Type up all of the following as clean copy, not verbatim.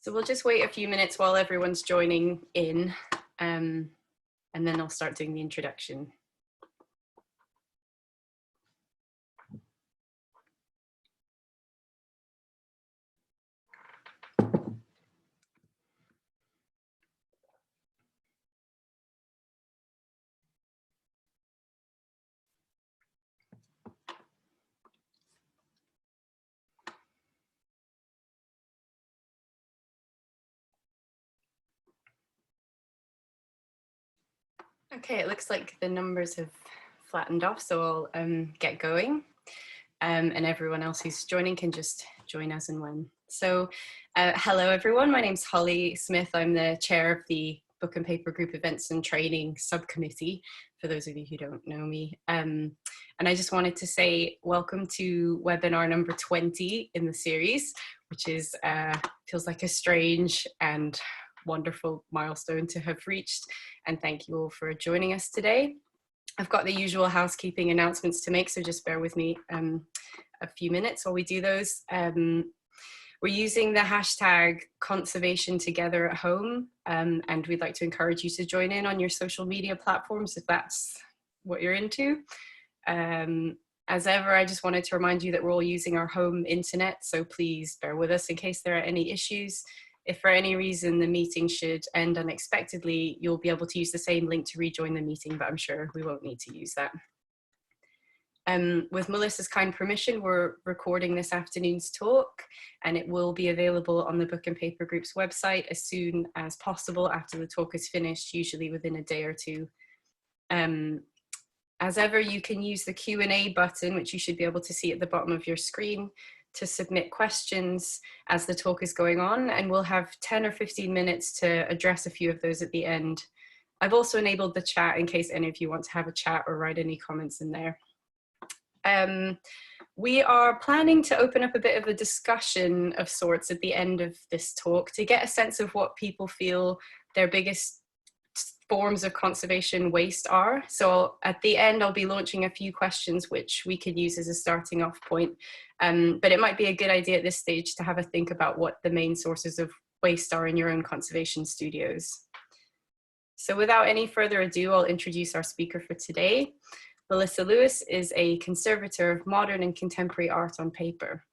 So we'll just wait a few minutes while everyone's joining in, and then I'll start doing the introduction. Okay, it looks like the numbers have flattened off, so I'll get going. And everyone else who's joining can just join as and when. So hello everyone, my name's Holly Smith. I'm the chair of the Book and Paper Group Events and Training Subcommittee, for those of you who don't know me. And I just wanted to say welcome to webinar number 20 in the series, which is feels like a strange and wonderful milestone to have reached. And thank you all for joining us today. I've got the usual housekeeping announcements to make, so just bear with me a few minutes while we do those. We're using the hashtag conservation together at home, and we'd like to encourage you to join in on your social media platforms if that's what you're into. As ever, I just wanted to remind you that we're all using our home internet, so please bear with us in case there are any issues. If for any reason the meeting should end unexpectedly, you'll be able to use the same link to rejoin the meeting, but I'm sure we won't need to use that. With Melissa's kind permission, we're recording this afternoon's talk, and it will be available on the Book and Paper Group's website as soon as possible after the talk is finished, usually within a day or two. As ever, you can use the Q&A button, which you should be able to see at the bottom of your screen, to submit questions as the talk is going on, and we'll have 10 or 15 minutes to address a few of those at the end. I've also enabled the chat in case any of you want to have a chat or write any comments in there. We are planning to open up a bit of a discussion of sorts at the end of this talk to get a sense of what people feel their biggest forms of conservation waste are. So at the end, I'll be launching a few questions which we could use as a starting off point. But it might be a good idea at this stage to have a think about what the main sources of waste are in your own conservation studios. So without any further ado, I'll introduce our speaker for today. Melissa Lewis is a conservator of modern and contemporary art on paper.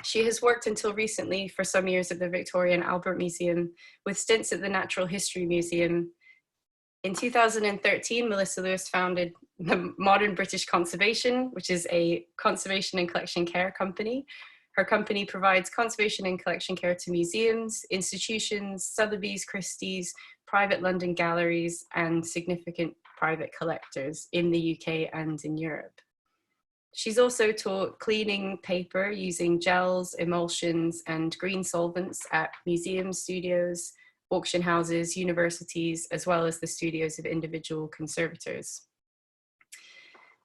She has worked until recently for some years at the Victoria and Albert Museum, with stints at the Natural History Museum. In 2013, Melissa Lewis founded the Modern British Conservation, which is a conservation and collection care company. Her company provides conservation and collection care to museums, institutions, Sotheby's, Christie's, private London galleries, and significant private collectors in the UK and in Europe. She's also taught cleaning paper using gels, emulsions, and green solvents at museums, studios, auction houses, universities, as well as the studios of individual conservators.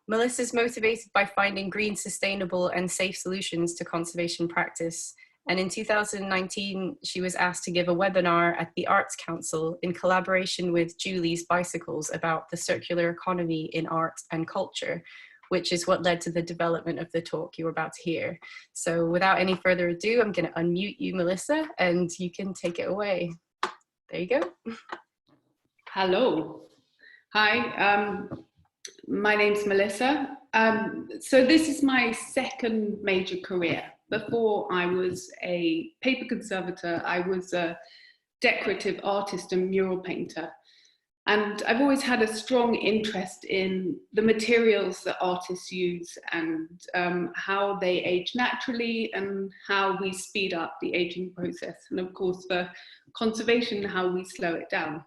Melissa's motivated by finding green, sustainable, and safe solutions to conservation practice. And in 2019, she was asked to give a webinar at the Arts Council in collaboration with Julie's Bicycles about the circular economy in art and culture, which is what led to the development of the talk you're about to hear. So without any further ado, I'm going to unmute you, Melissa, and you can take it away. There you go. Hello. Hi, my name's Melissa. So this is my second major career. Before I was a paper conservator, I was a decorative artist and mural painter. And I've always had a strong interest in the materials that artists use and how they age naturally and how we speed up the aging process. And of course, for conservation, how we slow it down.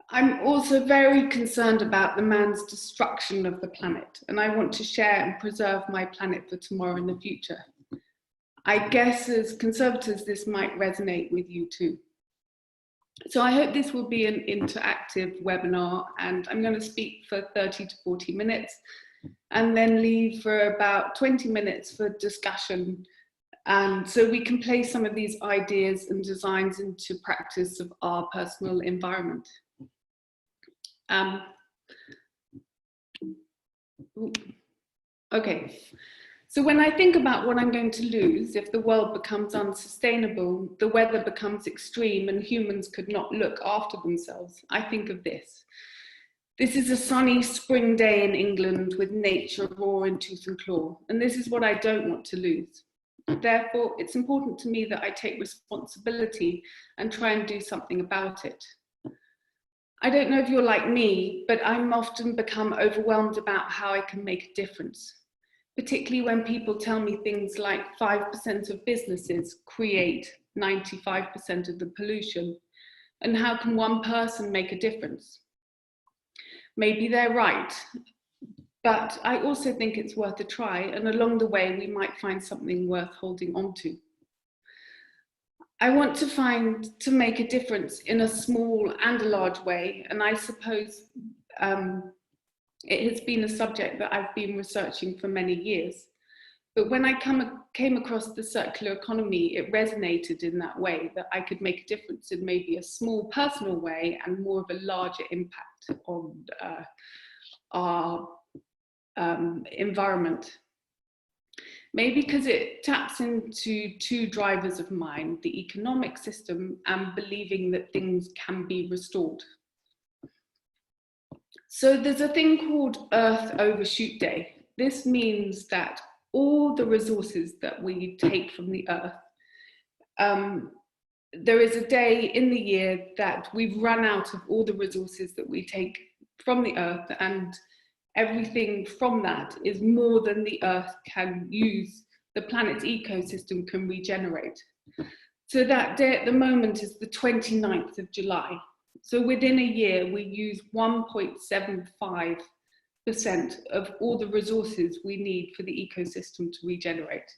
I'm also very concerned about the man's destruction of the planet, and I want to share and preserve my planet for tomorrow and the future. I guess as conservators, this might resonate with you too. So I hope this will be an interactive webinar, and I'm going to speak for 30 to 40 minutes and then leave for about 20 minutes for discussion. And so we can place some of these ideas and designs into practice of our personal environment. Okay, So when I think about what I'm going to lose if the world becomes unsustainable, the weather becomes extreme and humans could not look after themselves, I think of this. This is a sunny spring day in England with nature raw in tooth and claw, and this is what I don't want to lose. Therefore, it's important to me that I take responsibility and try and do something about it. I don't know if you're like me, but I'm often become overwhelmed about how I can make a difference, particularly when people tell me things like 5% of businesses create 95% of the pollution, and how can one person make a difference? Maybe they're right, but I also think it's worth a try, and along the way we might find something worth holding on to. I want to make a difference in a small and a large way, and I suppose it has been a subject that I've been researching for many years. But when I came across the circular economy, it resonated in that way, that I could make a difference in maybe a small personal way and more of a larger impact on our environment. Maybe because it taps into two drivers of mine, the economic system and believing that things can be restored. So there's a thing called Earth Overshoot Day. This means that all the resources that we take from the earth, there is a day in the year that we've run out of all the resources that we take from the earth, and everything from that is more than the earth can use, the planet's ecosystem can regenerate. So that day at the moment is the 29th of July. So within a year, we use 1.75% of all the resources we need for the ecosystem to regenerate.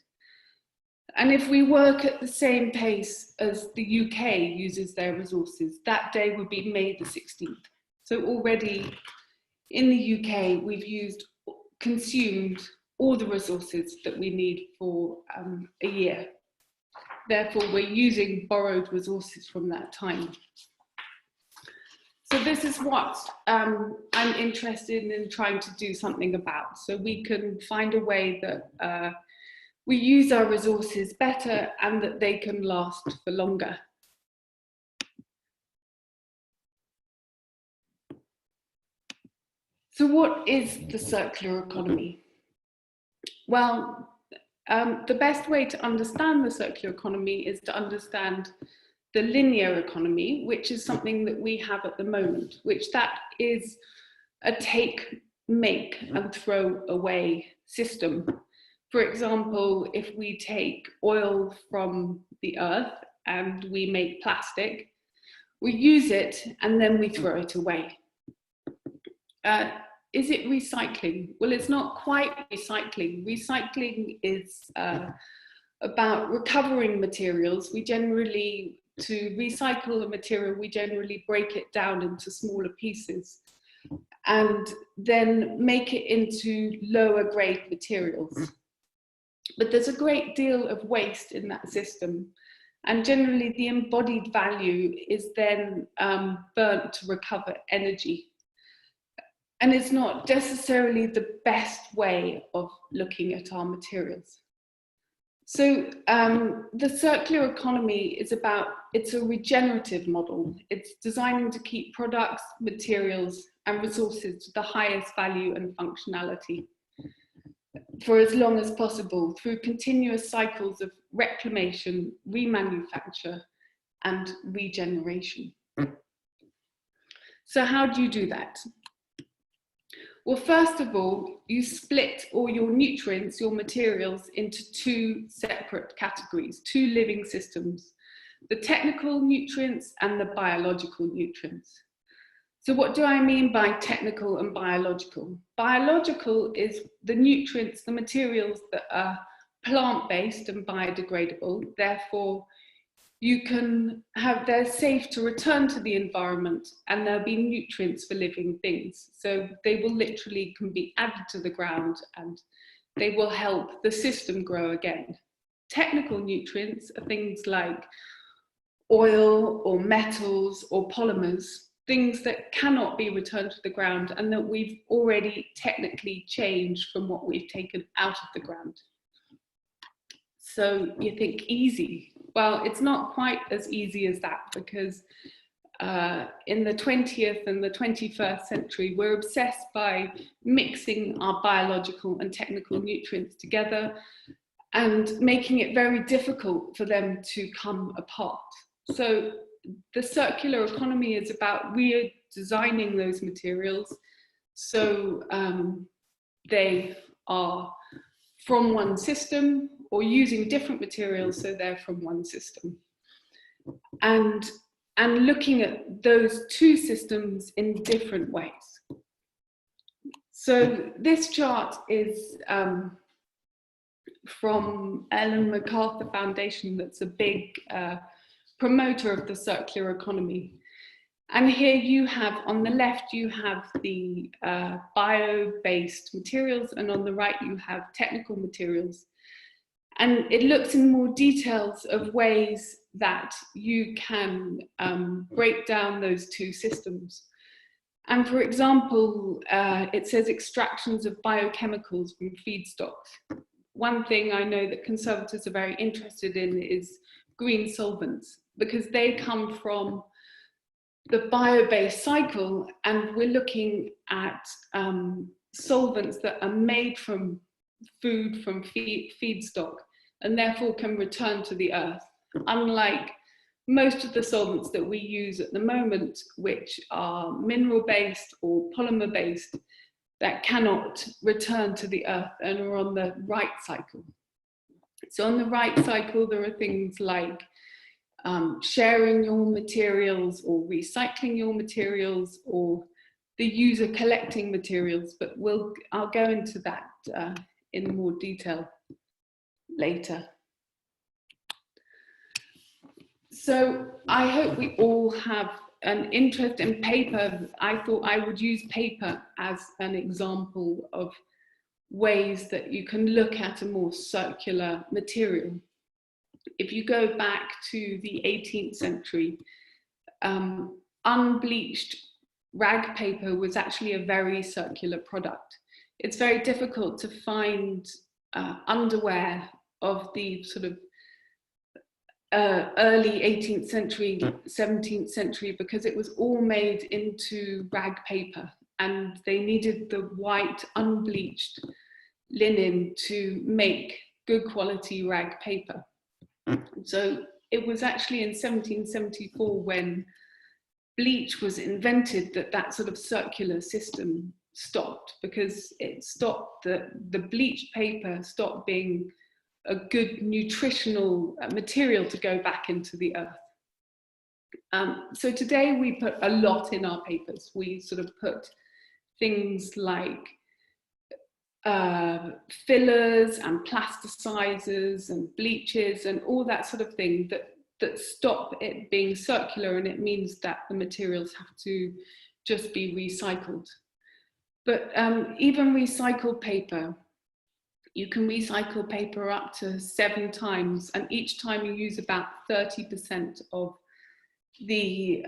And if we work at the same pace as the UK uses their resources, that day would be May the 16th. So already in the UK, we've consumed all the resources that we need for a year. Therefore, we're using borrowed resources from that time. So this is what I'm interested in trying to do something about, so we can find a way that we use our resources better and that they can last for longer. So what is the circular economy? Well, the best way to understand the circular economy is to understand the linear economy, which is something that we have at the moment, which that is a take, make and throw away system. For example, if we take oil from the earth and we make plastic, we use it and then we throw it away. Is it recycling? Well, it's not quite recycling. Recycling is about recovering materials. To recycle a material, we generally break it down into smaller pieces and then make it into lower grade materials. But there's a great deal of waste in that system. And generally the embodied value is then burnt to recover energy. And it's not necessarily the best way of looking at our materials. So the circular economy it's a regenerative model. It's designing to keep products, materials, and resources to the highest value and functionality for as long as possible through continuous cycles of reclamation, remanufacture, and regeneration. So how do you do that? Well, first of all, you split all your nutrients, your materials, into two separate categories, two living systems, the technical nutrients and the biological nutrients. So what do I mean by technical and biological? Biological is the nutrients, the materials that are plant-based and biodegradable, therefore they're safe to return to the environment and there'll be nutrients for living things. So they will literally can be added to the ground and they will help the system grow again. Technical nutrients are things like oil or metals or polymers, things that cannot be returned to the ground and that we've already technically changed from what we've taken out of the ground. So you think easy. Well, it's not quite as easy as that, because in the 20th and the 21st century, we're obsessed by mixing our biological and technical nutrients together and making it very difficult for them to come apart. So the circular economy is about redesigning those materials so they are from one system, or using different materials so they're from one system. And looking at those two systems in different ways. So this chart is from Ellen MacArthur Foundation, that's a big promoter of the circular economy. And here you have, on the left, you have the bio-based materials, and on the right, you have technical materials. And it looks in more details of ways that you can break down those two systems. And for example, it says extractions of biochemicals from feedstocks. One thing I know that conservators are very interested in is green solvents, because they come from the bio-based cycle, and we're looking at solvents that are made from food, from feedstock, and therefore can return to the earth, unlike most of the solvents that we use at the moment, which are mineral-based or polymer-based, that cannot return to the earth and are on the right cycle. So on the right cycle, there are things like sharing your materials, or recycling your materials, or the user collecting materials, but I'll go into that in more detail later. So I hope we all have an interest in paper. I thought I would use paper as an example of ways that you can look at a more circular material. If you go back to the 18th century, unbleached rag paper was actually a very circular product. It's very difficult to find underwear of the sort of early 18th century, 17th century, because it was all made into rag paper, and they needed the white unbleached linen to make good quality rag paper. So it was actually in 1774 when bleach was invented that sort of circular system stopped, because it stopped the bleached paper stopped being a good nutritional material to go back into the earth. So today we put a lot in our papers. We sort of put things like fillers and plasticizers and bleaches and all that sort of thing that stop it being circular, and it means that the materials have to just be recycled. But even recycled paper, you can recycle paper up to 7 times, and each time you use about 30% of the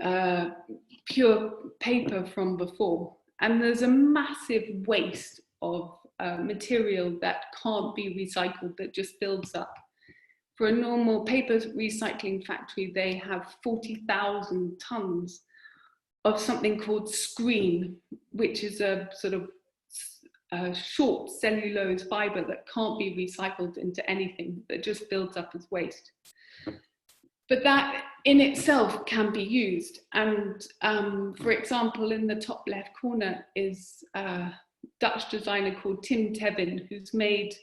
pure paper from before. And there's a massive waste of material that can't be recycled, that just builds up. For a normal paper recycling factory, they have 40,000 tons of something called screen, which is a sort of short cellulose fiber that can't be recycled into anything, that just builds up as waste. But that in itself can be used. And for example, in the top left corner is a Dutch designer called Tim Tebben, who's made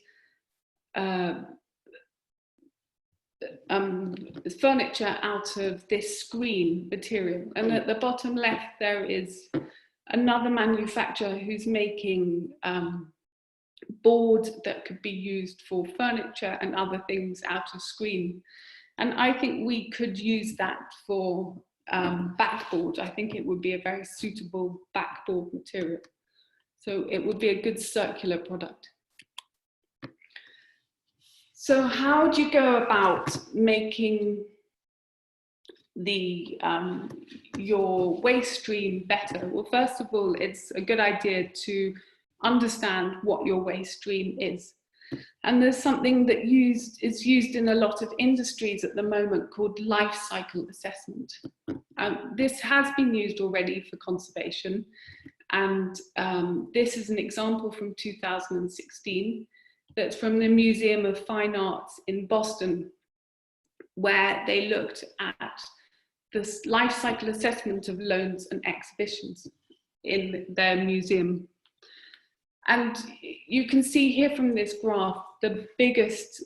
furniture out of this screen material. And at the bottom left, there is another manufacturer who's making board that could be used for furniture and other things out of screen. And I think we could use that for backboard. I think it would be a very suitable backboard material. So it would be a good circular product. So how do you go about making the your waste stream better? Well, first of all, it's a good idea to understand what your waste stream is. And there's something that is used in a lot of industries at the moment called life cycle assessment. This has been used already for conservation. And this is an example from 2016 that's from the Museum of Fine Arts in Boston, where they looked at the life cycle assessment of loans and exhibitions in their museum. And you can see here from this graph, the biggest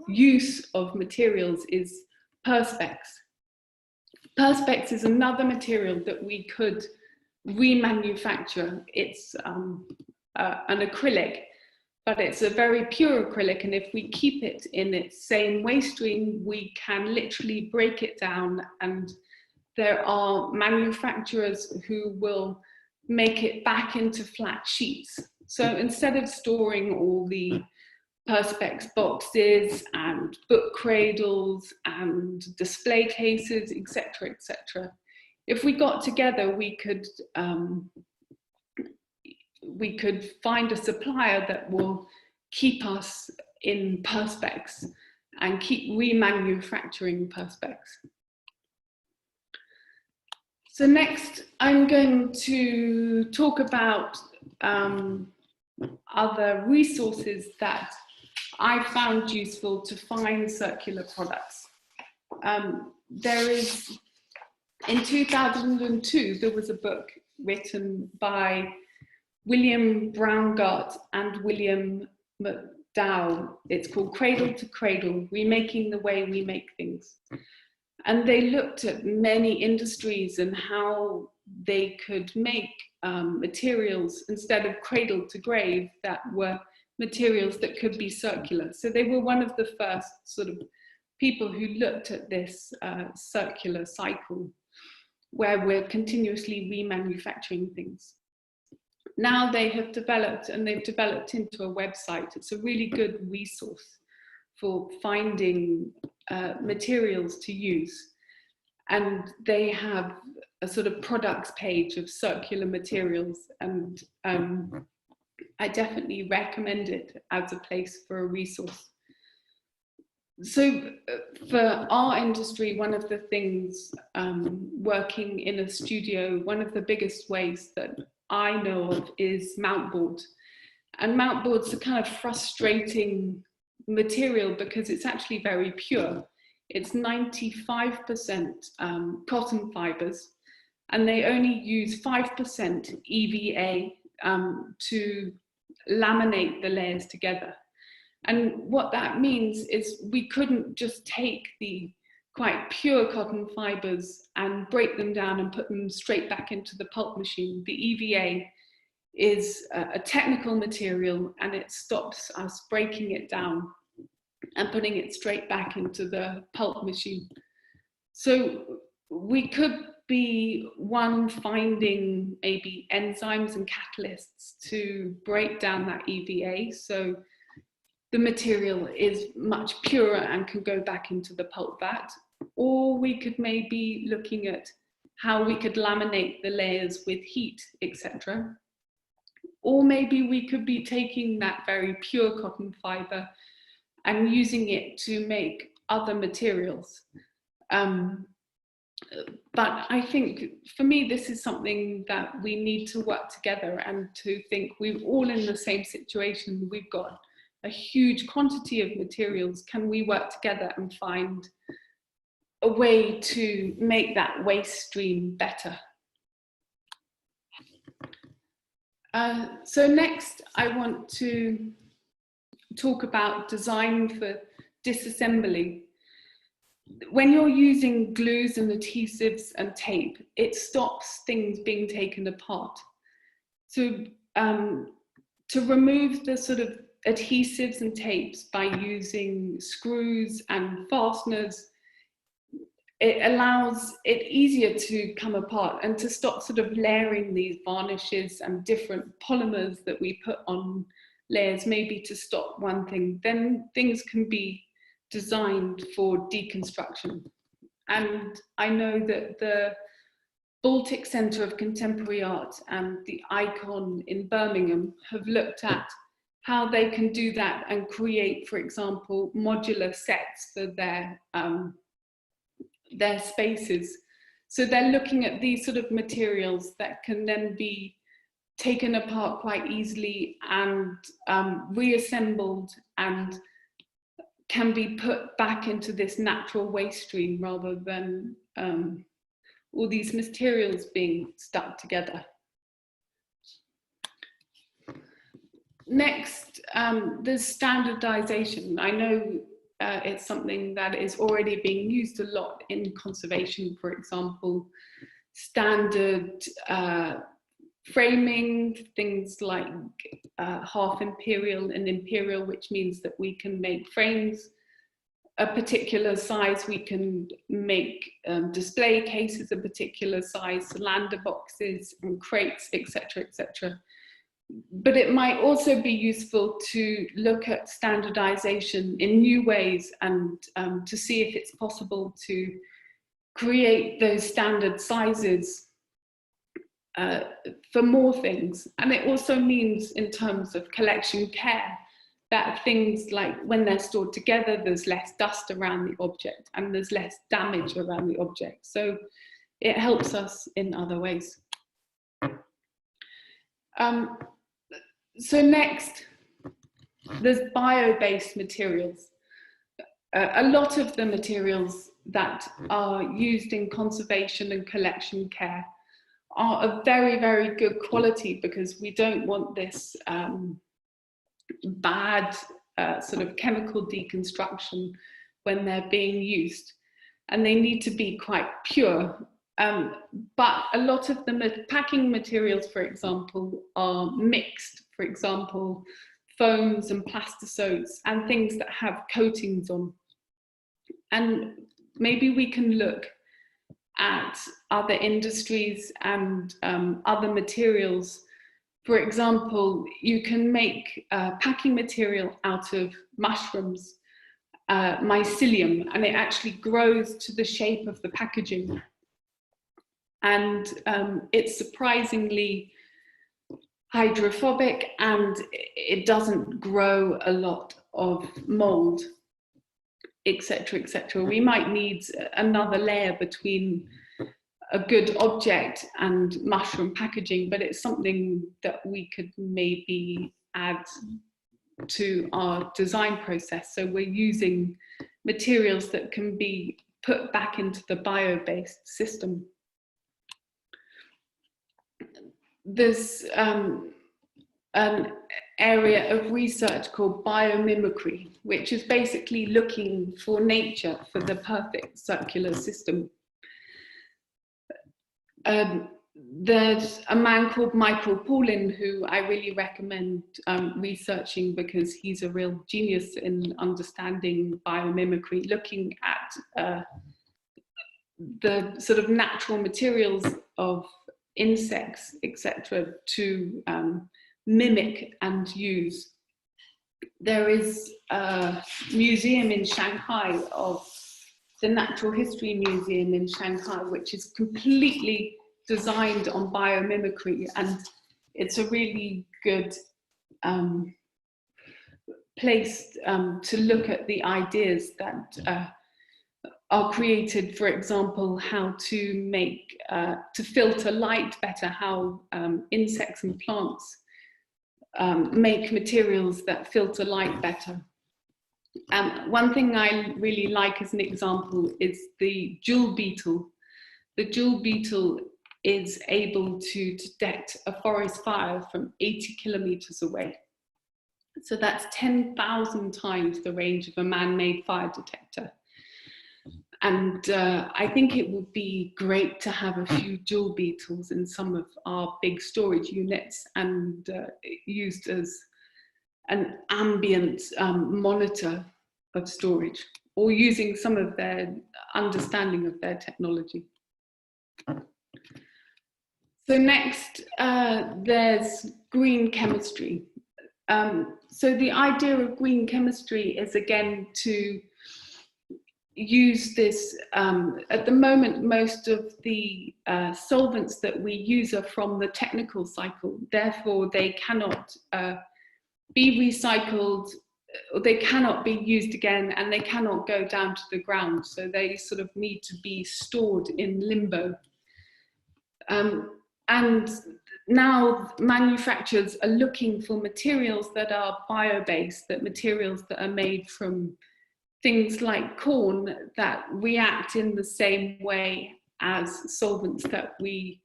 use of materials is perspex. Perspex is another material that we could remanufacture. It's an acrylic, but it's a very pure acrylic, and if we keep it in its same waste stream, we can literally break it down, and there are manufacturers who will make it back into flat sheets. So instead of storing all the perspex boxes and book cradles and display cases, etc., etc., if we got together, we could find a supplier that will keep us in perspex and keep remanufacturing perspex. So next, I'm going to talk about other resources that I found useful to find circular products. In 2002, there was a book written by William Braungart and William McDowell. It's called Cradle to Cradle, Remaking the Way We Make Things. And they looked at many industries and how they could make materials instead of cradle to grave that were materials that could be circular. So they were one of the first sort of people who looked at this circular cycle where we're continuously remanufacturing things. Now they have developed, and they've developed into a website. It's a really good resource for finding materials to use. And they have a sort of products page of circular materials, and I definitely recommend it as a place for a resource. So for our industry, one of the things, working in a studio, one of the biggest ways that I know of is mountboard. And mountboard's a kind of frustrating material because it's actually very pure. It's 95% cotton fibers, and they only use 5% EVA to laminate the layers together. And what that means is we couldn't just take the quite pure cotton fibers and break them down and put them straight back into the pulp machine. The EVA is a technical material, and it stops us breaking it down and putting it straight back into the pulp machine. So we could be finding maybe enzymes and catalysts to break down that EVA, so the material is much purer and can go back into the pulp vat. Or we could maybe looking at how we could laminate the layers with heat, etc. Or maybe we could be taking that very pure cotton fiber and using it to make other materials. But I think for me, this is something that we need to work together and to think we're all in the same situation. We've got a huge quantity of materials. Can we work together and find a way to make that waste stream better? So next, I want to talk about design for disassembly. When you're using glues and adhesives and tape, it stops things being taken apart. So to remove the sort of adhesives and tapes by using screws and fasteners, it allows it easier to come apart, and to stop sort of layering these varnishes and different polymers that we put on layers, maybe to stop one thing, then things can be designed for deconstruction. And I know that the Baltic Centre of Contemporary Art and the Icon in Birmingham have looked at how they can do that and create, for example, modular sets for their spaces. So they're looking at these sort of materials that can then be taken apart quite easily and reassembled and can be put back into this natural waste stream rather than all these materials being stuck together. Next, there's standardization. I know it's something that is already being used a lot in conservation, for example, standard framing, things like half imperial and imperial, which means that we can make frames a particular size, we can make display cases a particular size, lander boxes and crates, etc., etc. But it might also be useful to look at standardization in new ways and to see if it's possible to create those standard sizes for more things. And it also means, in terms of collection care, that things like when they're stored together, there's less dust around the object and there's less damage around the object. So it helps us in other ways. So next, there's bio-based materials. A lot of the materials that are used in conservation and collection care are of very, very good quality, because we don't want this bad sort of chemical deconstruction when they're being used, and they need to be quite pure. But a lot of the packing materials, for example, are mixed. For example, foams and plastisodes and things that have coatings on. And maybe we can look at other industries and other materials. For example, you can make packing material out of mushrooms, mycelium, and it actually grows to the shape of the packaging. And it's surprisingly hydrophobic, and it doesn't grow a lot of mold, etc., etc. We might need another layer between a good object and mushroom packaging, but it's something that we could maybe add to our design process. So we're using materials that can be put back into the bio-based system. There's an area of research called biomimicry, which is basically looking for nature for the perfect circular system. There's a man called Michael Paulin who I really recommend researching, because he's a real genius in understanding biomimicry, looking at the sort of natural materials of insects, etc., to mimic and use. There is a museum in Shanghai, of the Natural History Museum in Shanghai, which is completely designed on biomimicry, and it's a really good place to look at the ideas that are created. For example, how to make, to filter light better, how insects and plants make materials that filter light better. One thing I really like as an example is the jewel beetle. The jewel beetle is able to detect a forest fire from 80 kilometers away. So that's 10,000 times the range of a man-made fire detector. And I think it would be great to have a few jewel beetles in some of our big storage units, and used as an ambient monitor of storage, or using some of their understanding of their technology. So next, there's green chemistry. So the idea of green chemistry is, again, to use this. At the moment, most of the solvents that we use are from the technical cycle. Therefore, they cannot be recycled, or they cannot be used again, and they cannot go down to the ground. So they sort of need to be stored in limbo. And now manufacturers are looking for materials that are bio-based, that materials that are made from things like corn that react in the same way as solvents that we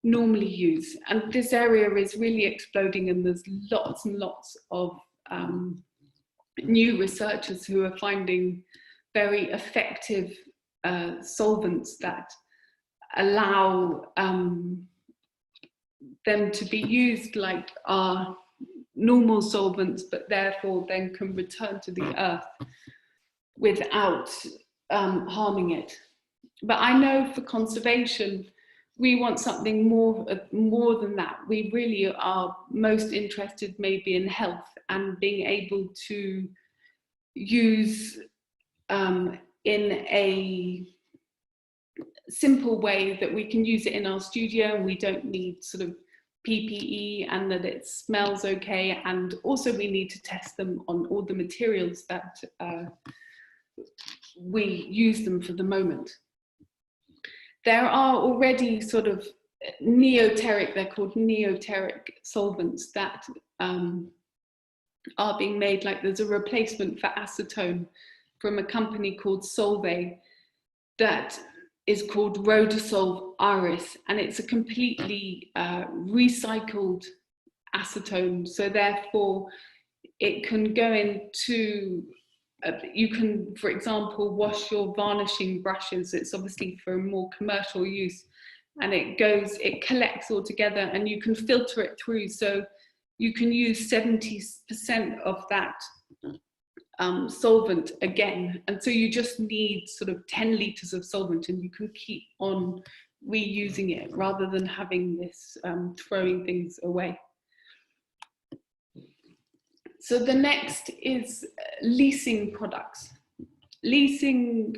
normally use. And this area is really exploding, and there's lots and lots of new researchers who are finding very effective solvents that allow them to be used like our normal solvents, but therefore then can return to the earth without harming it. But I know for conservation, we want something more than that. We really are most interested maybe in health and being able to use in a simple way that we can use it in our studio, and we don't need sort of PPE, and that it smells okay. And also we need to test them on all the materials that we use them for the moment. There are already sort of neoteric, they're called neoteric solvents that are being made, like there's a replacement for acetone from a company called Solvay that is called Rhodosol Iris, and it's a completely recycled acetone. So therefore it can go into, you can, for example, wash your varnishing brushes. It's obviously for more commercial use, and it collects all together, and you can filter it through. So you can use 70% of that solvent again. And so you just need sort of 10 litres of solvent, and you can keep on reusing it rather than having this throwing things away. So the next is leasing products. Leasing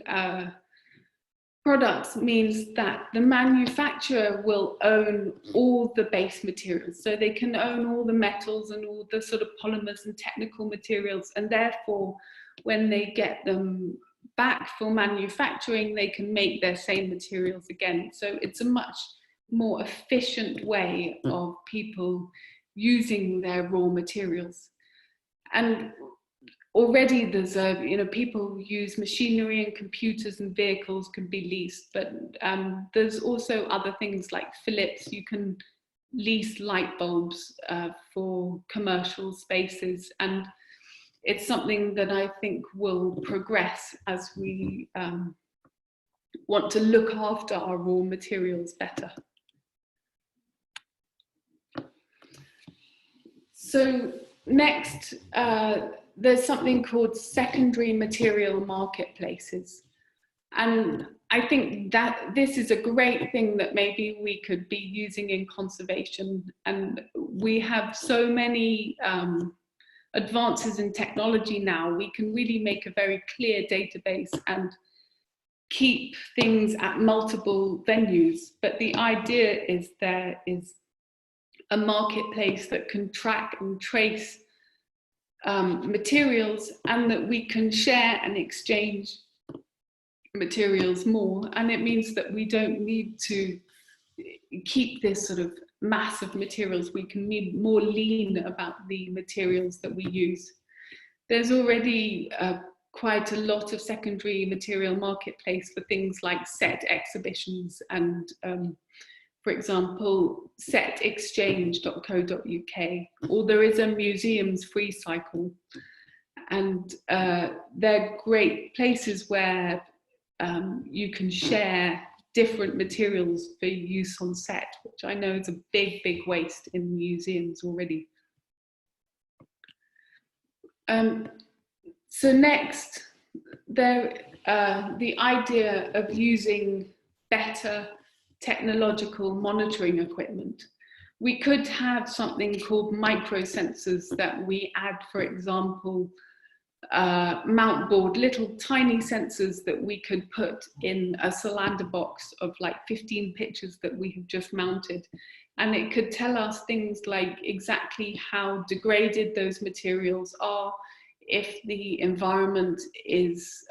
products means that the manufacturer will own all the base materials. So they can own all the metals and all the sort of polymers and technical materials. And therefore, when they get them back for manufacturing, they can make their same materials again. So it's a much more efficient way of people using their raw materials. And already there's people who use machinery, and computers and vehicles can be leased, but there's also other things like Philips. You can lease light bulbs for commercial spaces, and it's something that I think will progress as we want to look after our raw materials better. So next, there's something called secondary material marketplaces. And I think that this is a great thing that maybe we could be using in conservation. And we have so many advances in technology now. We can really make a very clear database and keep things at multiple venues. But the idea is there is a marketplace that can track and trace materials, and that we can share and exchange materials more. And it means that we don't need to keep this sort of mass of materials. We can be more lean about the materials that we use. There's already quite a lot of secondary material marketplace for things like set exhibitions and for example, setexchange.co.uk, or there is a museums free cycle. And they're great places where you can share different materials for use on set, which I know is a big, big waste in museums already. So next, the idea of using better technological monitoring equipment. We could have something called microsensors that we add, for example, mount board, little tiny sensors that we could put in a cylinder box of like 15 pictures that we have just mounted. And it could tell us things like exactly how degraded those materials are, if the environment is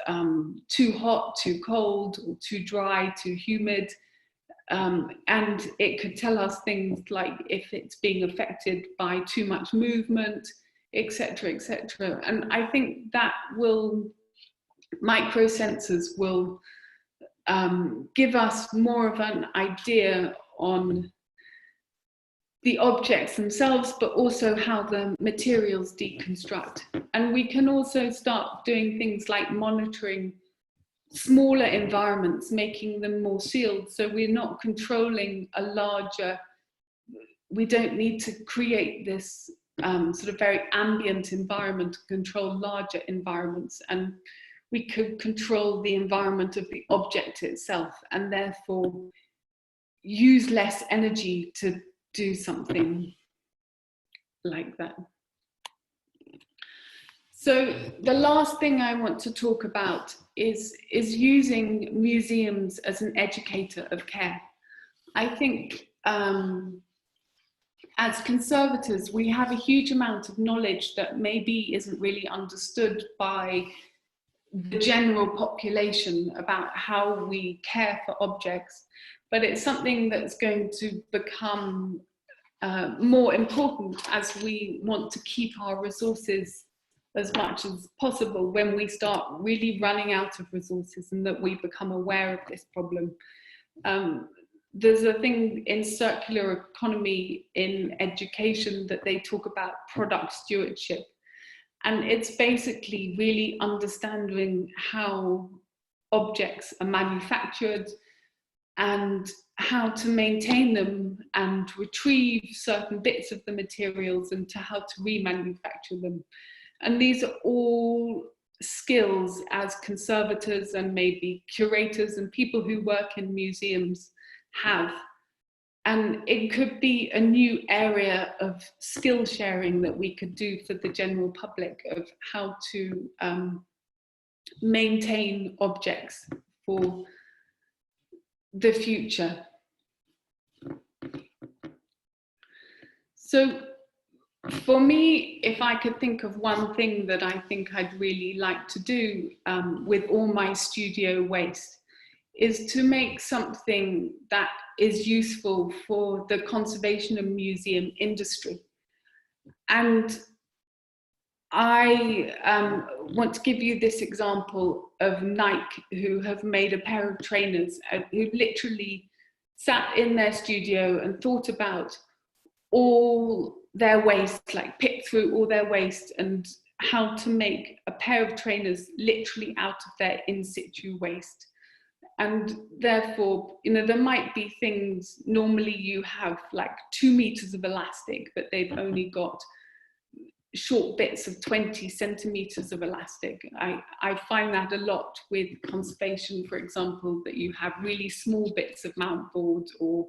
too hot, too cold, or too dry, too humid. And it could tell us things like if it's being affected by too much movement, etc., etc. And I think that microsensors will give us more of an idea on the objects themselves, but also how the materials deconstruct. And we can also start doing things like monitoring smaller environments, making them more sealed. So we're not controlling a larger, we don't need to create this sort of very ambient environment to control larger environments. And we could control the environment of the object itself and therefore use less energy to do something like that. So the last thing I want to talk about is using museums as an educator of care. I think as conservators, we have a huge amount of knowledge that maybe isn't really understood by the general population about how we care for objects, but it's something that's going to become more important as we want to keep our resources as much as possible when we start really running out of resources and that we become aware of this problem. There's a thing in circular economy in education that they talk about product stewardship. And it's basically really understanding how objects are manufactured and how to maintain them and retrieve certain bits of the materials and to how to remanufacture them. And these are all skills as conservators and maybe curators and people who work in museums have. And it could be a new area of skill sharing that we could do for the general public of how to maintain objects for the future. So for me, if I could think of one thing that I think I'd really like to do with all my studio waste, is to make something that is useful for the conservation and museum industry. And I want to give you this example of Nike, who have made a pair of trainers who literally sat in their studio and thought about all their waste, like picked through all their waste and how to make a pair of trainers literally out of their in situ waste. And therefore, you know, there might be things, normally you have like 2 meters of elastic, but they've only got short bits of 20 centimeters of elastic. I find that a lot with conservation, for example, that you have really small bits of mount board or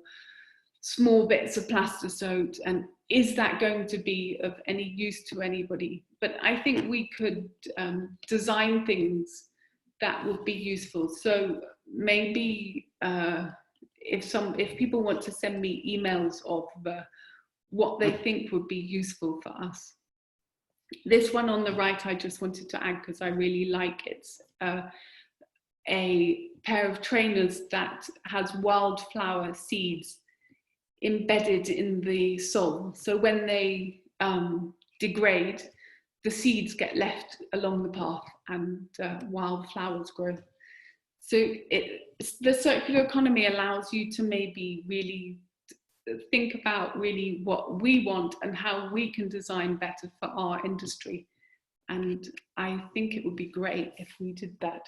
small bits of plastisode, and is that going to be of any use to anybody? But I think we could design things that would be useful. So maybe if people want to send me emails of what they think would be useful for us. This one on the right, I just wanted to add because I really like it. It's a pair of trainers that has wildflower seeds embedded in the sole. So when they degrade, the seeds get left along the path and wildflowers grow. So the circular economy allows you to maybe really think about really what we want and how we can design better for our industry. And I think it would be great if we did that.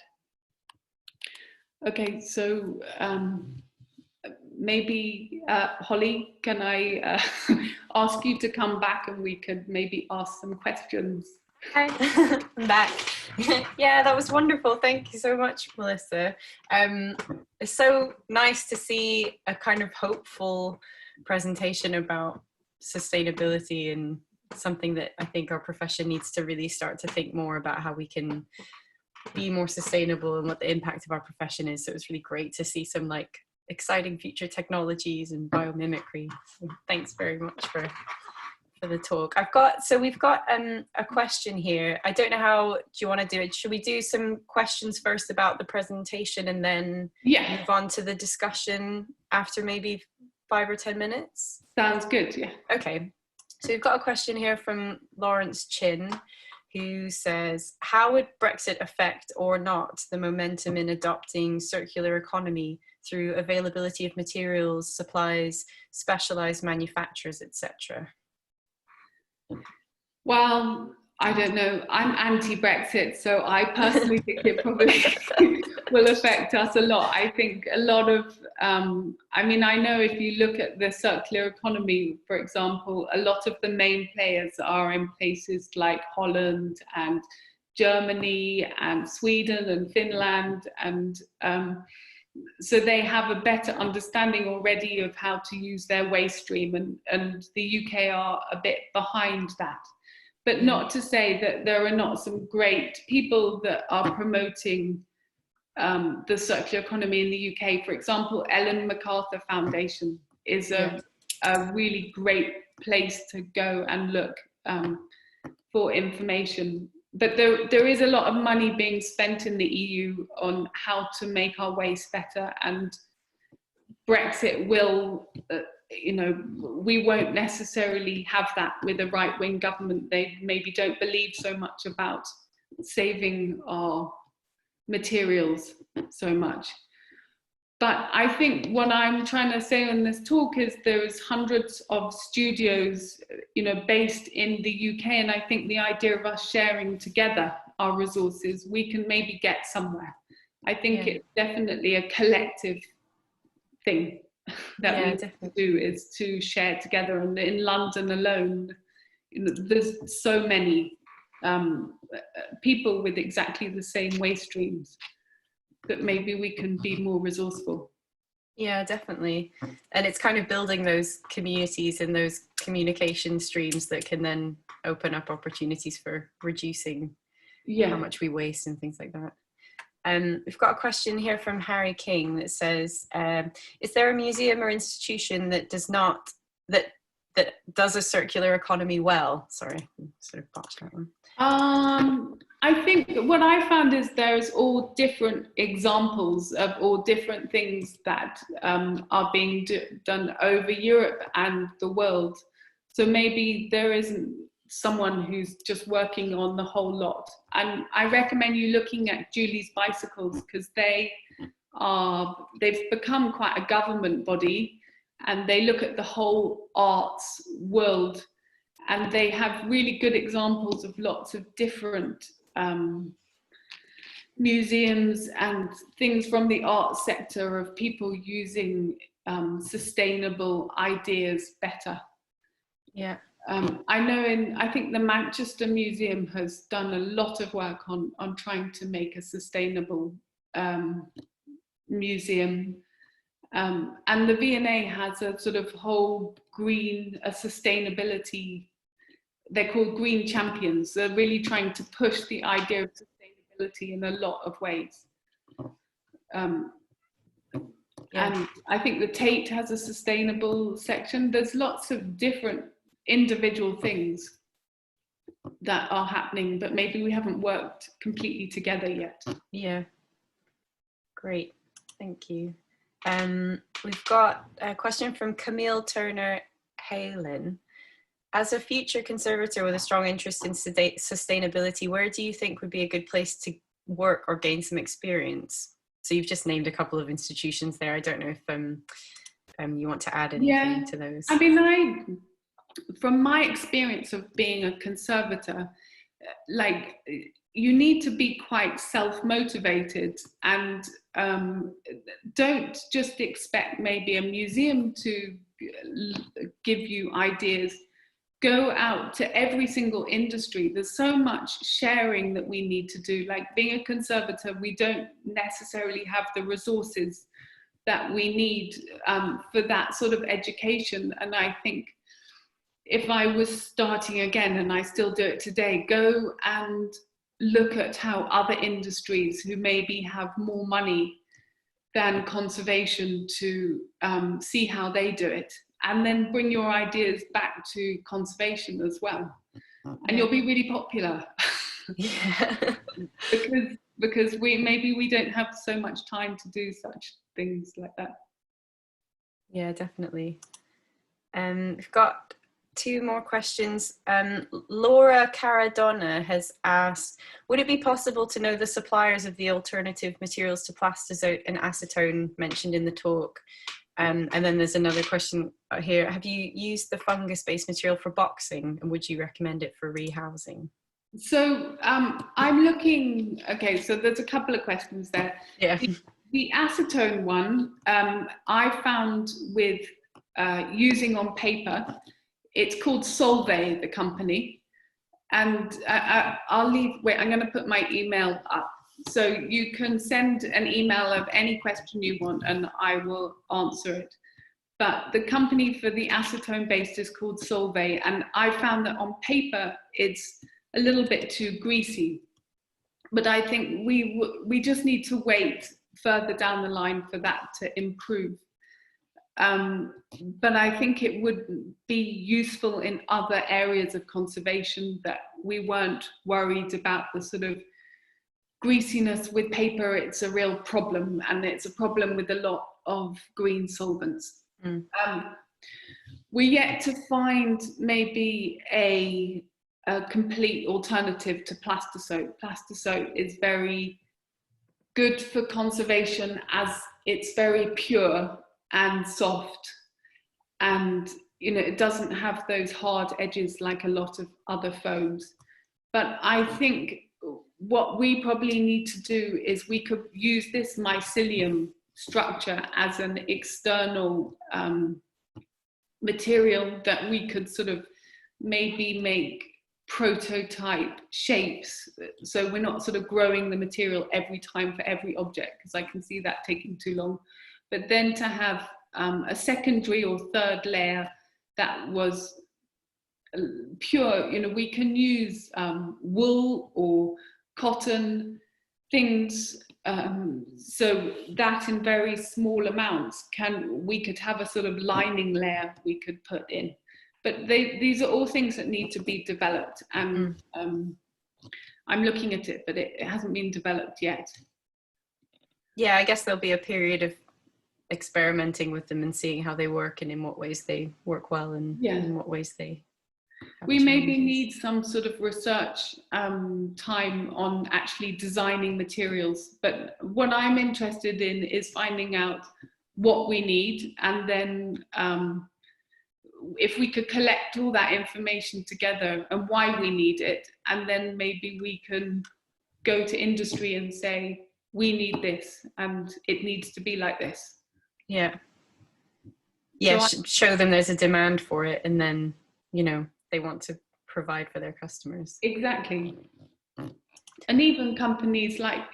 Okay, so maybe Holly, can I ask you to come back and we could maybe ask some questions? Hi, I'm back. Yeah, that was wonderful. Thank you so much, Melissa. It's so nice to see a kind of hopeful presentation about sustainability and something that I think our profession needs to really start to think more about, how we can be more sustainable and what the impact of our profession is. So it was really great to see some like exciting future technologies and biomimicry. So thanks very much for the talk. We've got a question here. I don't know how do you want to do it. Should we do some questions first about the presentation and then move on to the discussion after maybe 5 or 10 minutes? Sounds good, yeah. Okay, so we've got a question here from Lawrence Chin, who says, how would Brexit affect or not the momentum in adopting circular economy through availability of materials, supplies, specialized manufacturers, etc.? Well, I don't know. I'm anti-Brexit, so I personally think it probably will affect us a lot. I think a lot of, I mean, I know if you look at the circular economy, for example, a lot of the main players are in places like Holland and Germany and Sweden and Finland, and so they have a better understanding already of how to use their waste stream, and the UK are a bit behind that. But not to say that there are not some great people that are promoting the circular economy in the UK. For example, Ellen MacArthur Foundation is a really great place to go and look for information. But there is a lot of money being spent in the EU on how to make our waste better, and Brexit will, you know, we won't necessarily have that with a right-wing government. They maybe don't believe so much about saving our materials so much. But I think what I'm trying to say on this talk is there's hundreds of studios, you know, based in the UK, and I think the idea of us sharing together our resources, we can maybe get somewhere. I think it's definitely a collective thing that we need to do, is to share together. And in London alone, you know, there's so many people with exactly the same waste streams that maybe we can be more resourceful. Yeah, definitely. And it's kind of building those communities and those communication streams that can then open up opportunities for reducing how much we waste and things like that. We've got a question here from Harry King that says, is there a museum or institution that does not, that does a circular economy well? Sorry, I sort of botched that one. I think what I found is there's all different examples of all different things that are being done over Europe and the world. So maybe there isn't someone who's just working on the whole lot. And I recommend you looking at Julie's Bicycles, because they've become quite a government body, and they look at the whole arts world, and they have really good examples of lots of different museums and things from the art sector of people using sustainable ideas better. Yeah. I know I think the Manchester Museum has done a lot of work on trying to make a sustainable museum. And the V&A has a sort of whole sustainability, they're called Green Champions. They're really trying to push the idea of sustainability in a lot of ways. And I think the Tate has a sustainable section. There's lots of different individual things that are happening, but maybe we haven't worked completely together yet. Yeah, great, thank you. We've got a question from Camille Turner Halen. As a future conservator with a strong interest in sustainability, where do you think would be a good place to work or gain some experience? So you've just named a couple of institutions there. I don't know if you want to add anything to those. I mean, from my experience of being a conservator, like, you need to be quite self-motivated, and don't just expect maybe a museum to give you ideas. Go out to every single industry. There's so much sharing that we need to do. Like, being a conservator, we don't necessarily have the resources that we need for that sort of education. And I think if I was starting again, and I still do it today, go and look at how other industries who maybe have more money than conservation to see how they do it, and then bring your ideas back to conservation as well. And you'll be really popular. Yeah. because we don't have so much time to do such things like that. Yeah, definitely. We've got 2 more questions. Laura Caradonna has asked, would it be possible to know the suppliers of the alternative materials to plastozote and acetone mentioned in the talk? And then there's another question here. Have you used the fungus-based material for boxing, and would you recommend it for rehousing? So I'm looking, okay, so there's a couple of questions there. Yeah. The acetone one, I found with using on paper. It's called Solvay, the company. And I'll leave, wait, I'm gonna put my email up. So you can send an email of any question you want and I will answer it. But the company for the acetone based is called Solvay. And I found that on paper, it's a little bit too greasy. But I think we just need to wait further down the line for that to improve. But I think it would be useful in other areas of conservation that we weren't worried about the sort of greasiness with paper. It's a real problem, and it's a problem with a lot of green solvents. We're yet to find maybe a complete alternative to plastozote. Plastozote is very good for conservation as it's very pure and soft, and it doesn't have those hard edges like a lot of other foams. But I think what we probably need to do is we could use this mycelium structure as an external material that we could sort of maybe make prototype shapes, so we're not sort of growing the material every time for every object, because I can see that taking too long. But then to have a secondary or third layer that was pure, we can use wool or cotton things, so that in very small amounts we could have a sort of lining layer we could put in. But these are all things that need to be developed, and I'm looking at it, but it hasn't been developed yet. Yeah, I guess there'll be a period of experimenting with them and seeing how they work and in what ways they work well and in what ways they have we challenges. maybe need some sort of research time on actually designing materials, but what I'm interested in is finding out what we need, and then if we could collect all that information together and why we need it, and then maybe we can go to industry and say, we need this and it needs to be like this. Yeah. Yeah, so show them there's a demand for it, and then, they want to provide for their customers. Exactly. And even companies like,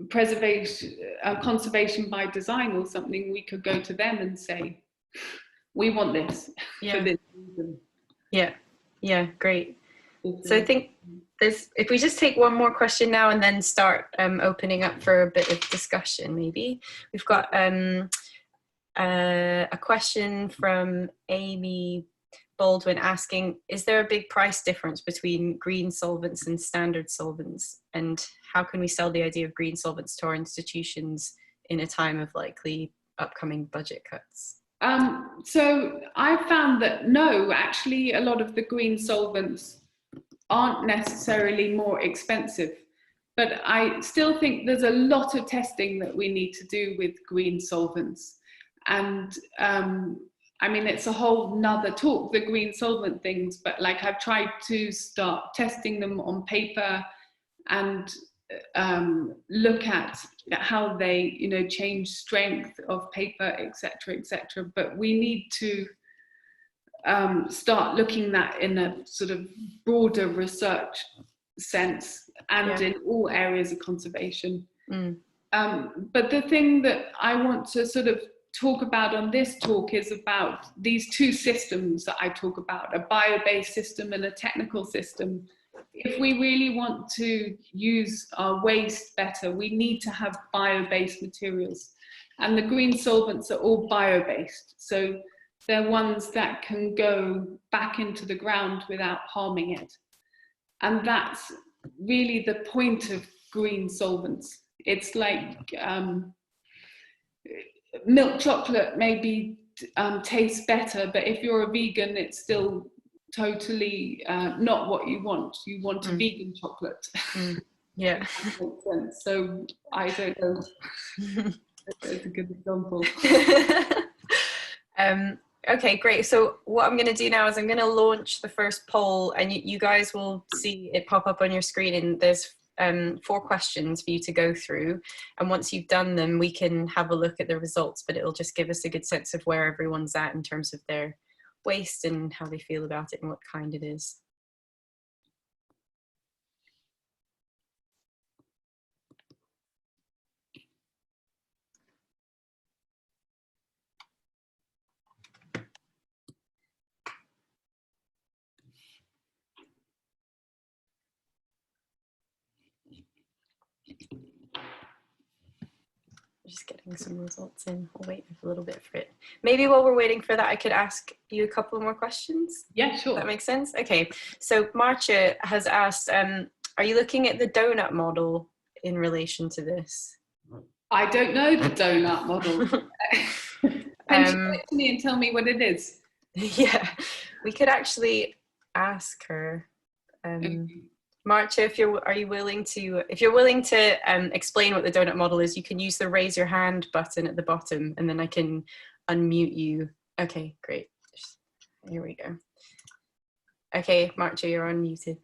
preservation, conservation by design or something, we could go to them and say, we want this for this reason. Yeah, great. So I think if we just take one more question now and then start opening up for a bit of discussion, maybe. We've got a question from Amy Baldwin asking, is there a big price difference between green solvents and standard solvents? And how can we sell the idea of green solvents to our institutions in a time of likely upcoming budget cuts? So I found that no, actually a lot of the green solvents aren't necessarily more expensive, but I still think there's a lot of testing that we need to do with green solvents. And I mean, it's a whole nother talk, the green solvent things, but like I've tried to start testing them on paper and look at how they, change strength of paper, etc., etc. But we need to start looking at in a sort of broader research sense and in all areas of conservation. But the thing that I want to sort of talk about on this talk is about these two systems that I talk about, a bio-based system and a technical system. If we really want to use our waste better, we need to have bio-based materials. And the green solvents are all bio-based. So they're ones that can go back into the ground without harming it. And that's really the point of green solvents. It's like milk chocolate maybe tastes better, but if you're a vegan, it's still totally not what you want. You want a vegan chocolate. Yeah. That makes sense. So I don't know. That's a good example. Okay, great. So what I'm going to do now is I'm going to launch the first poll, and you guys will see it pop up on your screen, and there's 4 questions for you to go through, and once you've done them we can have a look at the results, but it'll just give us a good sense of where everyone's at in terms of their waste and how they feel about it and what kind it is. Just getting some results in. I'll wait a little bit for it. Maybe while we're waiting for that, I could ask you a couple more questions. Yeah, sure. That makes sense. Okay, so Marcia has asked, are you looking at the donut model in relation to this? I don't know the donut model. Can you show it to me and tell me what it is? Yeah, we could actually ask her. Marcia, if you're willing to explain what the donut model is, you can use the raise your hand button at the bottom, and then I can unmute you. Okay, great. Here we go. Okay, Marcia, you're unmuted.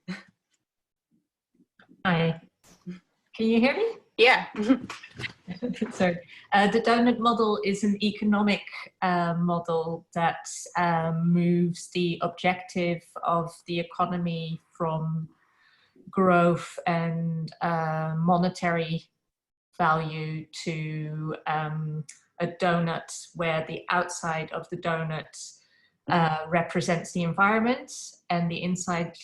Hi. Can you hear me? Yeah. So the donut model is an economic model that moves the objective of the economy from growth and monetary value to a donut where the outside of the donut represents the environment and the inside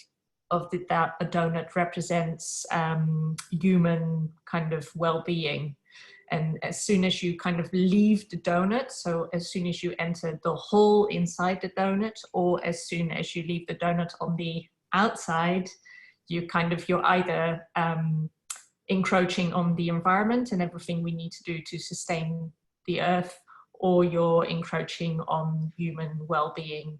of a donut represents human kind of well-being. And as soon as you kind of leave the donut, so as soon as you enter the hole inside the donut, or as soon as you leave the donut on the outside, you're either encroaching on the environment and everything we need to do to sustain the earth, or you're encroaching on human well-being,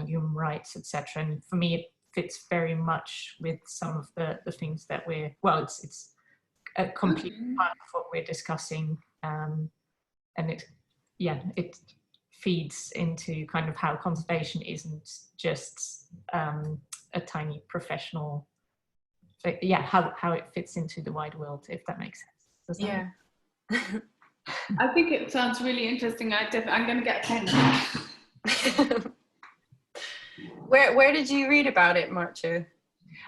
human rights, etc. And for me, it fits very much with some of the things that it's a complete part of what we're discussing, and it feeds into kind of how conservation isn't just a tiny professional, how it fits into the wide world, if that makes sense. Yeah. I think it sounds really interesting. I'm going to get a pen. Where did you read about it, Marcia?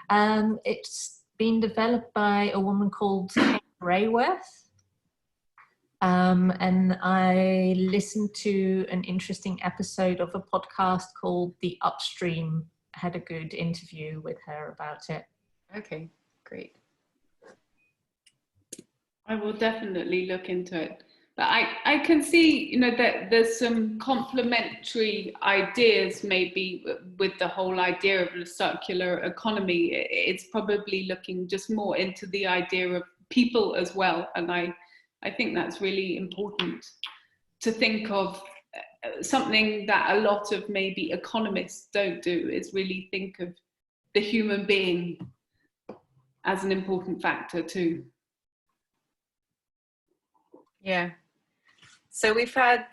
It's been developed by a woman called Kate Rayworth. And I listened to an interesting episode of a podcast called The Upstream. I had a good interview with her about it. Okay, great. I will definitely look into it. But I can see, that there's some complementary ideas maybe with the whole idea of the circular economy. It's probably looking just more into the idea of people as well. And I think that's really important to think of. Something that a lot of maybe economists don't do is really think of the human being as an important factor too. Yeah. So we've had,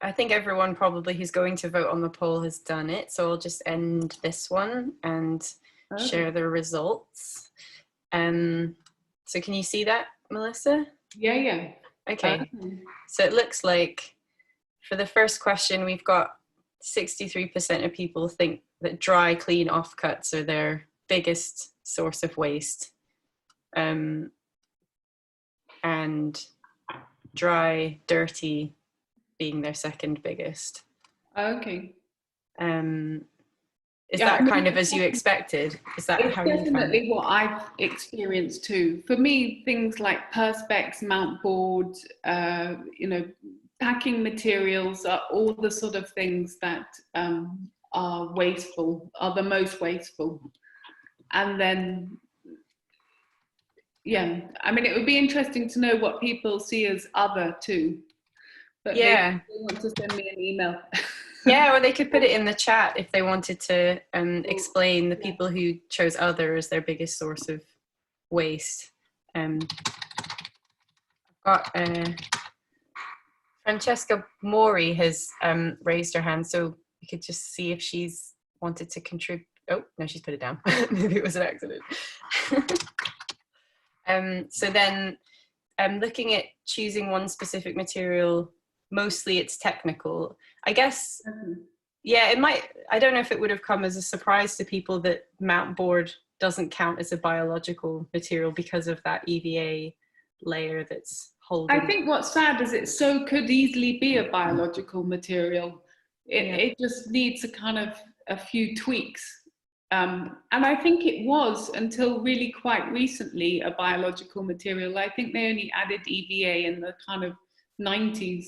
I think everyone probably who's going to vote on the poll has done it. So I'll just end this one and share the results. So can you see that, Melissa? Yeah. Okay. So it looks like for the first question, we've got 63% of people think that dry, clean offcuts are their biggest source of waste. And dry, dirty being their second biggest. Okay. Is Yeah, that I mean, kind of as you expected? Is that it's how you found it? definitely what I've experienced too. For me, things like perspex, mount board, you know, packing materials are all the sort of things that are wasteful, are the most wasteful. And then, yeah, I mean, it would be interesting to know what people see as other too. But maybe they want to send me an email. Yeah, or they could put it in the chat if they wanted to explain the people who chose other as their biggest source of waste. I've got Francesca Mori has raised her hand, so we could just see if she's wanted to contribute. Oh, no, she's put it down. Maybe it was an accident. So then looking at choosing one specific material, mostly it's technical. I guess, yeah, it might, I don't know if it would have come as a surprise to people that mount board doesn't count as a biological material because of that EVA layer that's holding. I think what's sad is it so could easily be a biological material. It just needs a kind of a few tweaks. And I think it was until really quite recently a biological material. I think they only added EVA in the kind of 90s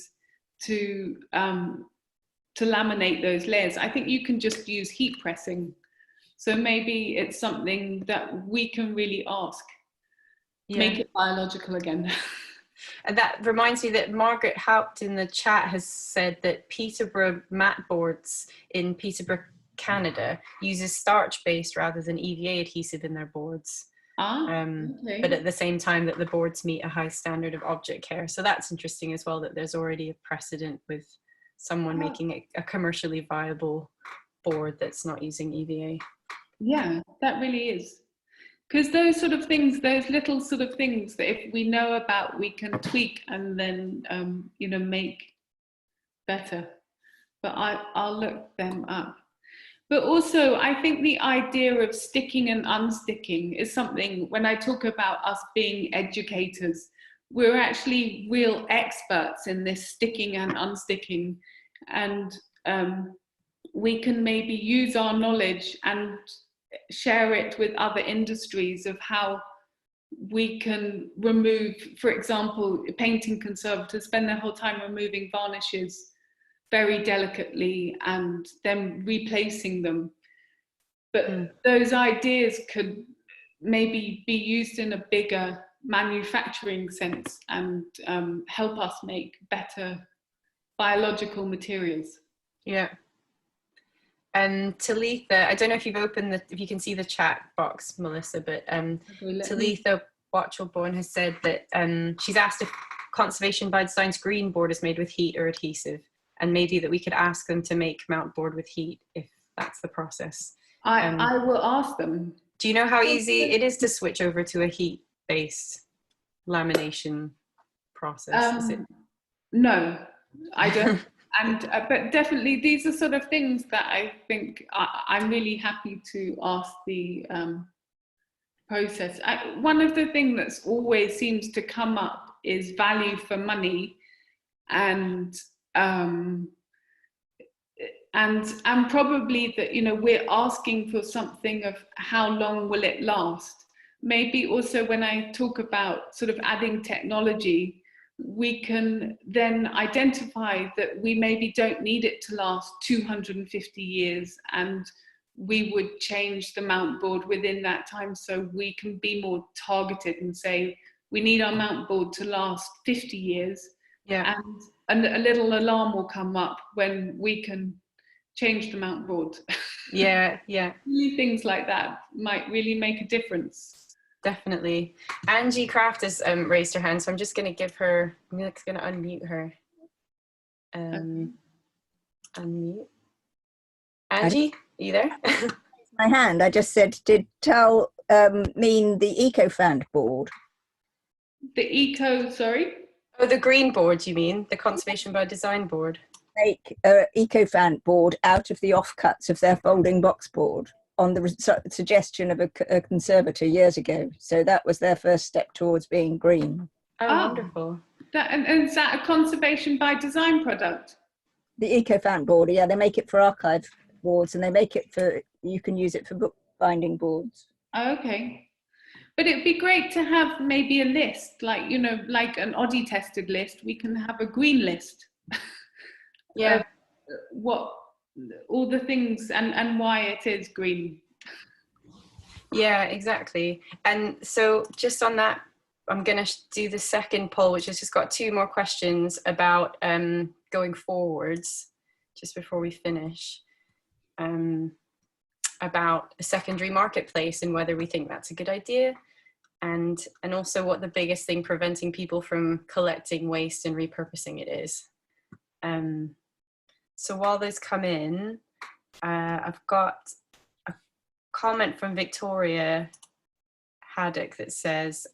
to laminate those layers. I think you can just use heat pressing. So maybe it's something that we can really ask. Make it biological again. And that reminds me that Margaret Haupt in the chat has said that Peterborough mat boards in Peterborough, Canada uses starch-based rather than EVA adhesive in their boards. Okay. But at the same time that the boards meet a high standard of object care. So that's interesting as well, that there's already a precedent with someone making a commercially viable board that's not using EVA. Yeah, that really is. Because those sort of things, those little sort of things that if we know about, we can tweak and then, you know, make better. But I'll look them up. But also, I think the idea of sticking and unsticking is something, when I talk about us being educators, we're actually real experts in this sticking and unsticking. And we can maybe use our knowledge and share it with other industries of how we can remove, for example, painting conservators spend their whole time removing varnishes very delicately and then replacing them. But those ideas could maybe be used in a bigger manufacturing sense and help us make better biological materials. Yeah. And Talitha, I don't know if you've opened if you can see the chat box, Melissa, but Talitha Watchellborn has said that she's asked if Conservation by Design's green board is made with heat or adhesive, and maybe that we could ask them to make mount board with heat if that's the process. I will ask them. Do you know how easy it is to switch over to a heat-based lamination process? No, I don't. And but definitely these are sort of things that I think I'm really happy to ask the process. One of the things that's always seems to come up is value for money, and probably that, you know, we're asking for something of how long will it last. Maybe also when I talk about sort of adding technology, we can then identify that we maybe don't need it to last 250 years, and we would change the mount board within that time, so we can be more targeted and say we need our mount board to last 50 years. Yeah. And a little alarm will come up when we can change the mount board. Yeah. Things like that might really make a difference. Definitely. Angie Craft has raised her hand, so I'm just going to give her, I'm just going to unmute her. Unmute. Angie, are you there? My hand, I just said, did Tal mean the EcoFand board? The sorry? Oh, the green board, you mean? The Conservation by Design board? Make an EcoFand board out of the offcuts of their folding box board on the suggestion of a conservator years ago. So that was their first step towards being green. Oh, wonderful. And is that a conservation by design product? The EcoFount board, yeah, they make it for archive boards, and they make it for, you can use it for bookbinding boards. Okay. But it'd be great to have maybe a list, like, you know, like an ODI tested list. We can have a green list. Yeah. What all the things and why it is green. Yeah, exactly. And so just on that, I'm going to do the second poll, which has just got 2 more questions about going forwards, just before we finish, about a secondary marketplace and whether we think that's a good idea, and also what the biggest thing preventing people from collecting waste and repurposing it is. So while those come in, I've got a comment from Victoria Haddock that says,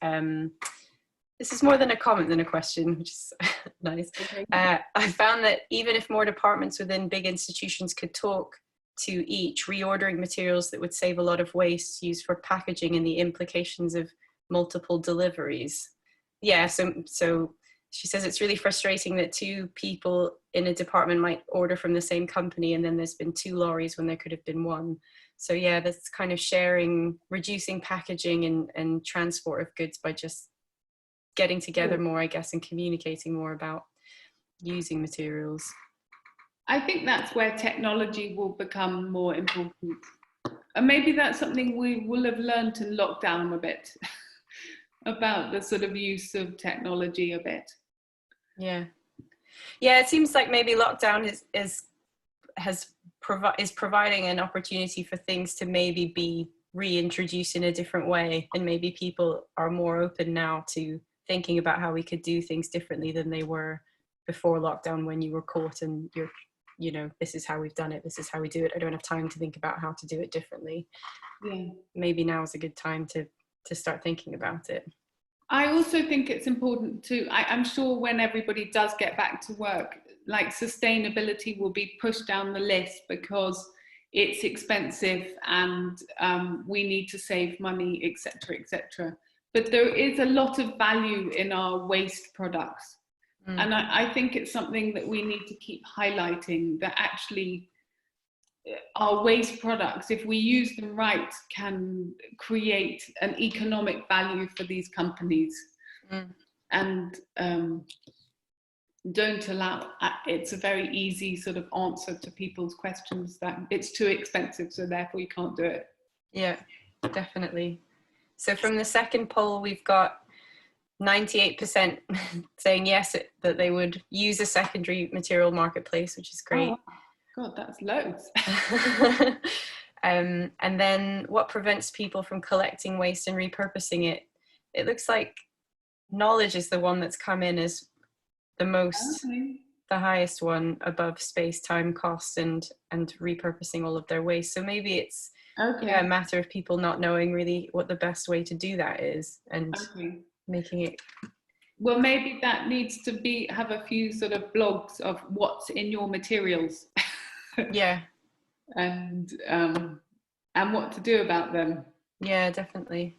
this is more than a comment than a question, which is nice. Okay. I found that even if more departments within big institutions could talk to each, reordering materials that would save a lot of waste used for packaging and the implications of multiple deliveries. Yeah, so she says it's really frustrating that 2 people in a department might order from the same company and then there's been 2 lorries when there could have been 1. So yeah, that's kind of sharing, reducing packaging and transport of goods by just getting together more, I guess, and communicating more about using materials. I think that's where technology will become more important. And maybe that's something we will have learned in lockdown a bit, about the sort of use of technology a bit. Yeah. Yeah, it seems like maybe lockdown is providing an opportunity for things to maybe be reintroduced in a different way, and maybe people are more open now to thinking about how we could do things differently than they were before lockdown, when you were caught and you're, you know, this is how we've done it, this is how we do it, I don't have time to think about how to do it differently. Yeah. Maybe now is a good time to start thinking about it. I also think it's important to, I'm sure when everybody does get back to work, like sustainability will be pushed down the list because it's expensive and we need to save money, etc., etc. But there is a lot of value in our waste products. And I think it's something that we need to keep highlighting, that actually our waste products, if we use them right, can create an economic value for these companies. And don't allow, it's a very easy sort of answer to people's questions that it's too expensive, so therefore you can't do it. Yeah, definitely. So from the second poll, we've got 98% saying yes, that they would use a secondary material marketplace, which is great. Oh, God, that's loads. And then what prevents people from collecting waste and repurposing it? It looks like knowledge is the one that's come in as the most, the highest one, above space, time, cost, and repurposing all of their waste. So maybe it's a matter of people not knowing really what the best way to do that is, and making it. Well, maybe that needs to have a few sort of blogs of what's in your materials. Yeah. And what to do about them. Yeah, definitely.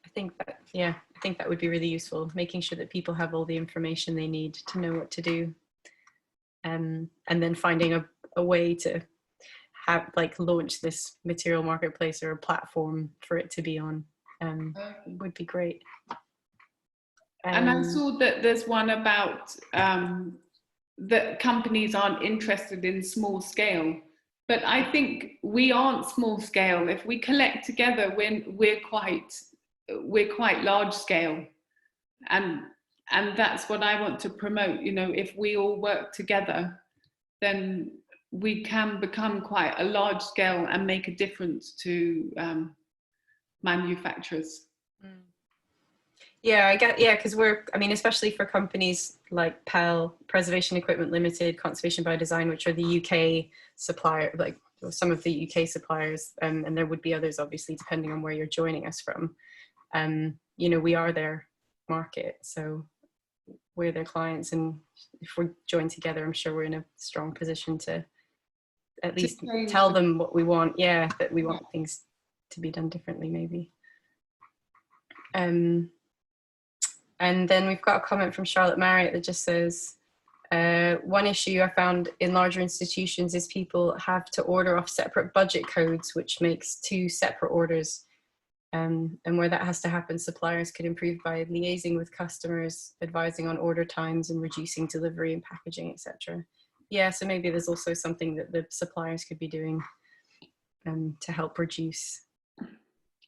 I think that would be really useful, making sure that people have all the information they need to know what to do, and then finding a way to have, like, launch this material marketplace or a platform for it to be on, would be great. And I saw that there's one about that companies aren't interested in small scale, but I think we aren't small scale. If we collect together, we're quite large scale, and that's what I want to promote. You know, if we all work together, then we can become quite a large scale and make a difference to manufacturers. Yeah, because especially for companies like PEL, Preservation Equipment Limited, Conservation by Design, which are the UK supplier, like some of the UK suppliers, and there would be others, obviously, depending on where you're joining us from. You know, we are their market, so we're their clients, and if we join together, I'm sure we're in a strong position to at least tell them what we want. Yeah, that we want things to be done differently, maybe. And then we've got a comment from Charlotte Marriott that just says, one issue I found in larger institutions is people have to order off separate budget codes, which makes 2 separate orders. And where that has to happen, suppliers could improve by liaising with customers, advising on order times and reducing delivery and packaging, etc. Yeah, so maybe there's also something that the suppliers could be doing to help reduce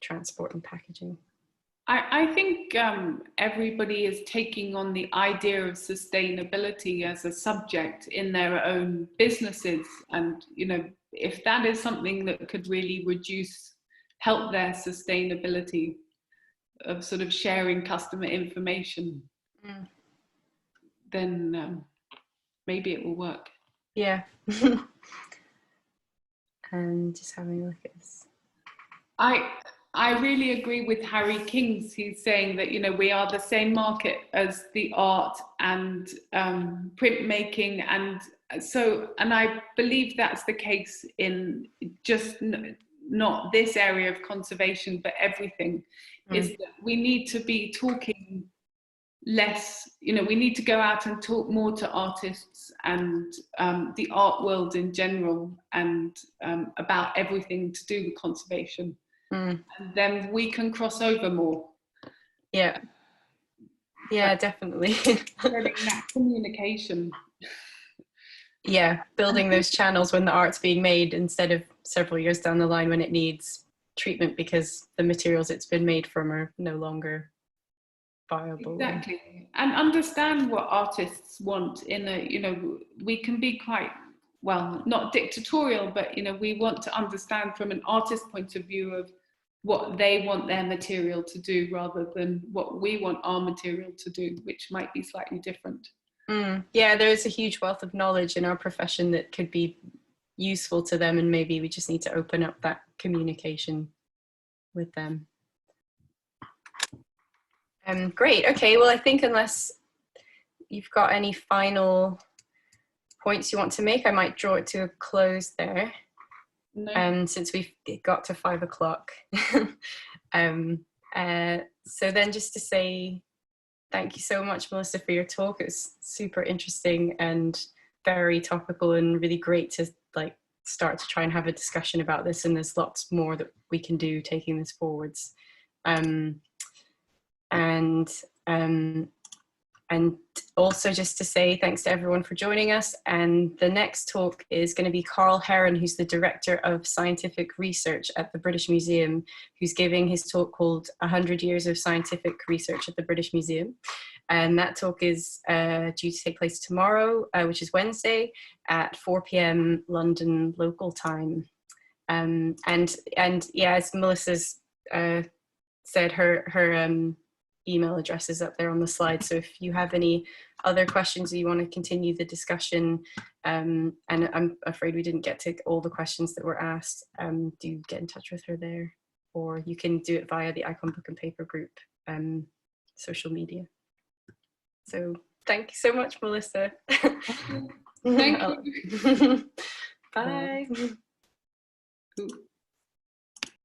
transport and packaging. I think everybody is taking on the idea of sustainability as a subject in their own businesses. And, you know, if that is something that could really help their sustainability of sort of sharing customer information, then maybe it will work. Yeah. And just having a look at this. I really agree with Harry King's. He's saying that, you know, we are the same market as the art and printmaking, and I believe that's the case in just not this area of conservation, but everything. Is that we need to be talking less, you know, we need to go out and talk more to artists and the art world in general, and about everything to do with conservation. And then we can cross over more. Yeah, definitely. Getting that communication. Yeah, building those channels when the art's being made instead of several years down the line when it needs treatment because the materials it's been made from are no longer viable. Exactly. And understand what artists want in a, you know, we can be quite, well, not dictatorial, but, you know, we want to understand from an artist's point of view of what they want their material to do rather than what we want our material to do, which might be slightly different. Yeah, there is a huge wealth of knowledge in our profession that could be useful to them, and maybe we just need to open up that communication with them. Great, okay, well I think unless you've got any final points you want to make, I might draw it to a close there. No. Since we've got to 5 o'clock. So then just to say thank you so much, Melissa, for your talk. It was super interesting and very topical and really great to like start to try and have a discussion about this, and there's lots more that we can do taking this forwards. And also just to say thanks to everyone for joining us. And the next talk is going to be Carl Heron, who's the Director of Scientific Research at the British Museum, who's giving his talk called 100 Years of Scientific Research at the British Museum. And that talk is due to take place tomorrow, which is Wednesday at 4 p.m. London local time. And yeah, as Melissa's said, her email address is up there on the slide. So if you have any other questions or you want to continue the discussion, and I'm afraid we didn't get to all the questions that were asked, do get in touch with her there, or you can do it via the Icon Book and Paper group social media. So thank you so much, Melissa. Thank you. Bye.